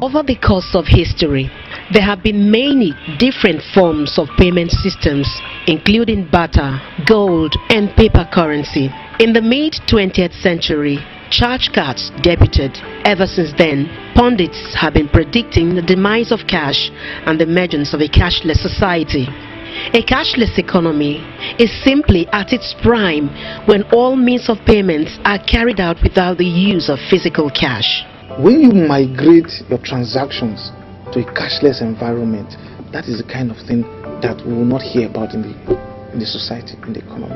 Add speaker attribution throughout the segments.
Speaker 1: Over the course of history, there have been many different forms of payment systems, including barter, gold, and paper currency. In the mid-20th century, charge cards debuted. Ever since then, pundits have been predicting the demise of cash and the emergence of a cashless society. A cashless economy is simply at its prime when all means of payments are carried out without the use of physical cash.
Speaker 2: When you migrate your transactions to a cashless environment, that is the kind of thing that we will not hear about in the society, in the economy.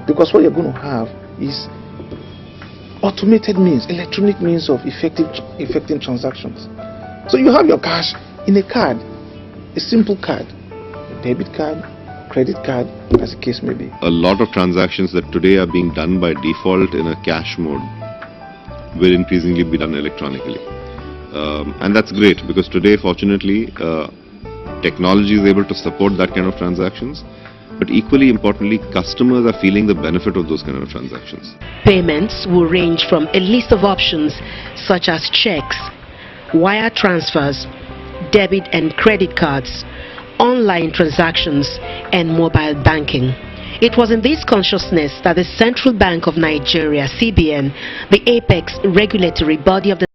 Speaker 2: Because what you're going to have is automated means, electronic means of effecting transactions. So you have your cash in a card, a simple card, a debit card, credit card, as the case may be.
Speaker 3: A lot of transactions that today are being done by default in a cash mode will increasingly be done electronically. And that's great, because today, fortunately, technology is able to support that kind of transactions. But equally importantly, customers are feeling the benefit of those kind of transactions.
Speaker 1: Payments will range from a list of options such as checks, wire transfers, debit and credit cards, online transactions, and mobile banking. It was in this consciousness that the Central Bank of Nigeria, CBN, the apex regulatory body of the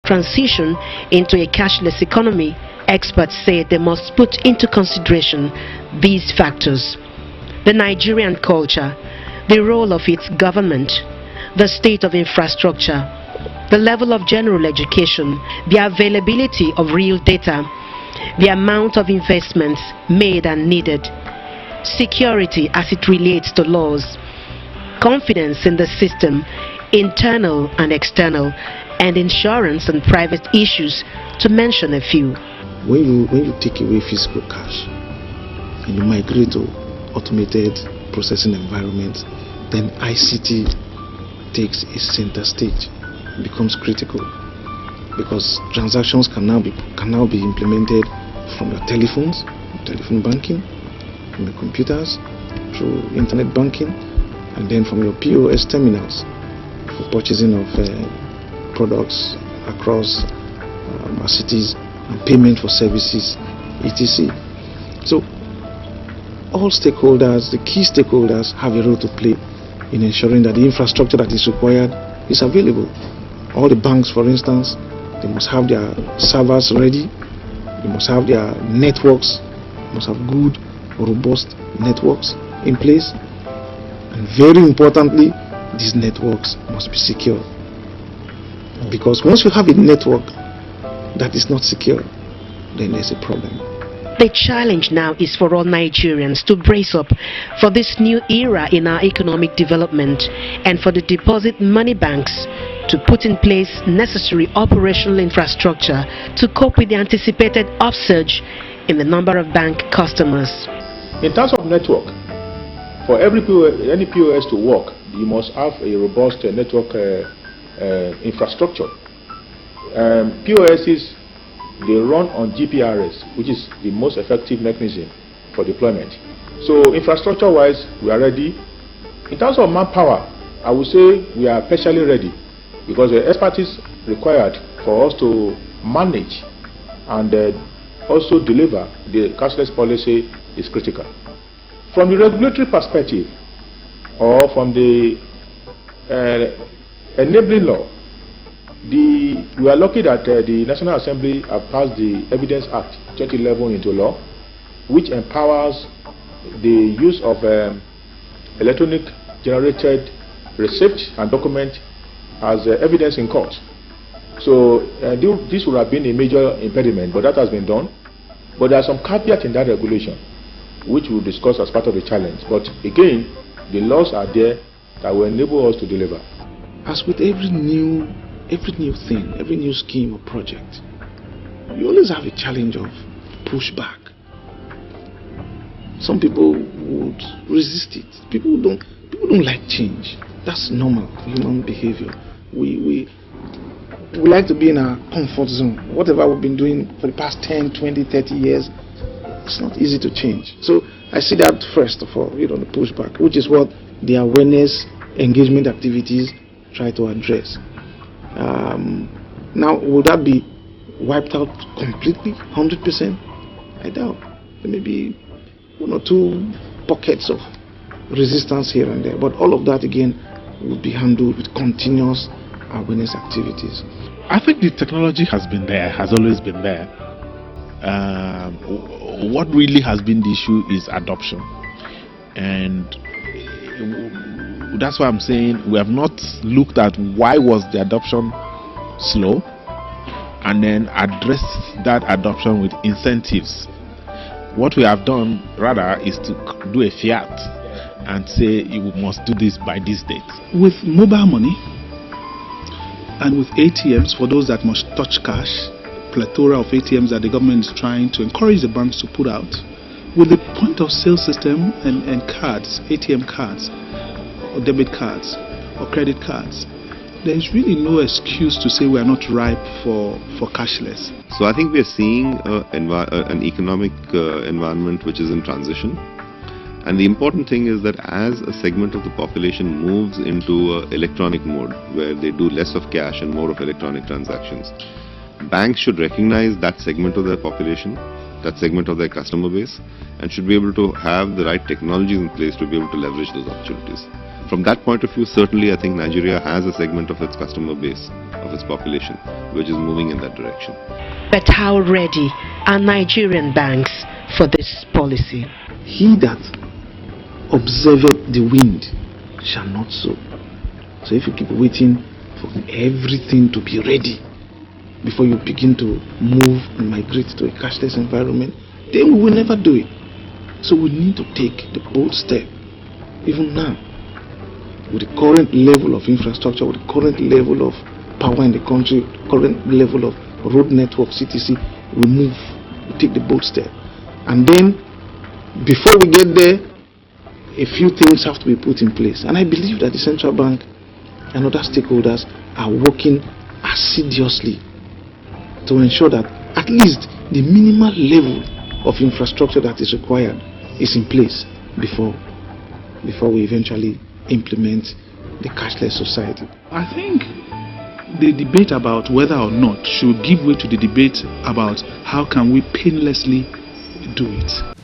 Speaker 1: transition into a cashless economy, experts say they must put into consideration these factors: the Nigerian culture, the role of its government, the state of infrastructure, the level of general education, the availability of real data, the amount of investments made and needed, security as it relates to laws, confidence in the system, internal and external, and insurance and private issues, to mention a few.
Speaker 2: When you take away physical cash and you migrate to automated processing environments, then ICT takes a center stage, becomes critical, because transactions can now be implemented from your telephones, telephone banking, from your computers, through internet banking, and then from your POS terminals for purchasing of products across our cities, and payment for services, etc. So all stakeholders, the key stakeholders, have a role to play in ensuring that the infrastructure that is required is available. All the banks, for instance, they must have their servers ready, they must have their networks, must have good, robust networks in place, and very importantly, these networks must be secure. Because once you have a network that is not secure, then there's a problem.
Speaker 1: The challenge now is for all Nigerians to brace up for this new era in our economic development, and for the deposit money banks to put in place necessary operational infrastructure to cope with the anticipated upsurge in the number of bank customers.
Speaker 4: In terms of network, for any POS to work, you must have a robust network infrastructure. POSs, they run on GPRS, which is the most effective mechanism for deployment. So infrastructure wise, we are ready. In terms of manpower, I would say we are partially ready, because the expertise required for us to manage and also deliver the cashless policy is critical. From the regulatory perspective, or from the enabling law, we are lucky that the National Assembly have passed the Evidence Act 2011 into law, which empowers the use of electronic generated receipt and document as evidence in court. So this would have been a major impediment, but that has been done. But there are some caveats in that regulation, which we'll discuss as part of the challenge. But again, the laws are there that will enable us to deliver.
Speaker 2: As with every new thing, every new scheme or project, you always have a challenge of pushback. Some people would resist it. People don't like change. That's normal human behavior. We like to be in our comfort zone. Whatever we've been doing for the past 10, 20, 30 years, it's not easy to change. So I see that first of all, the pushback, which is what the awareness engagement activities try to address. Now, will that be wiped out completely, 100%? I doubt. There may be one or two pockets of resistance here and there, but all of that again will be handled with continuous awareness activities.
Speaker 5: I think the technology has been there, has always been there. What really has been the issue is adoption, and that's why I'm saying we have not looked at why was the adoption slow, and then address that adoption with incentives. What we have done rather is to do a fiat and say you must do this by this date.
Speaker 6: With mobile money and with ATMs for those that must touch cash, plethora of ATMs that the government is trying to encourage the banks to put out, with the point of sale system and cards, ATM cards or debit cards or credit cards, there is really no excuse to say we are not ripe for cashless.
Speaker 3: So I think we are seeing an economic environment which is in transition. And the important thing is that as a segment of the population moves into electronic mode, where they do less of cash and more of electronic transactions, banks should recognize that segment of their population, that segment of their customer base, and should be able to have the right technologies in place to be able to leverage those opportunities. From that point of view, certainly I think Nigeria has a segment of its customer base, of its population, which is moving in that direction.
Speaker 1: But how ready are Nigerian banks for this policy?
Speaker 2: He that observeth the wind shall not sow. So if you keep waiting for everything to be ready before you begin to move and migrate to a cashless environment, then we will never do it. So we need to take the bold step, even now, with the current level of infrastructure, with the current level of power in the country, current level of road network, CTC, we move, we take the bold step. And then, before we get there, a few things have to be put in place. And I believe that the central bank and other stakeholders are working assiduously to ensure that at least the minimal level of infrastructure that is required is in place before we eventually implement the cashless society.
Speaker 6: I think the debate about whether or not should give way to the debate about how can we painlessly do it.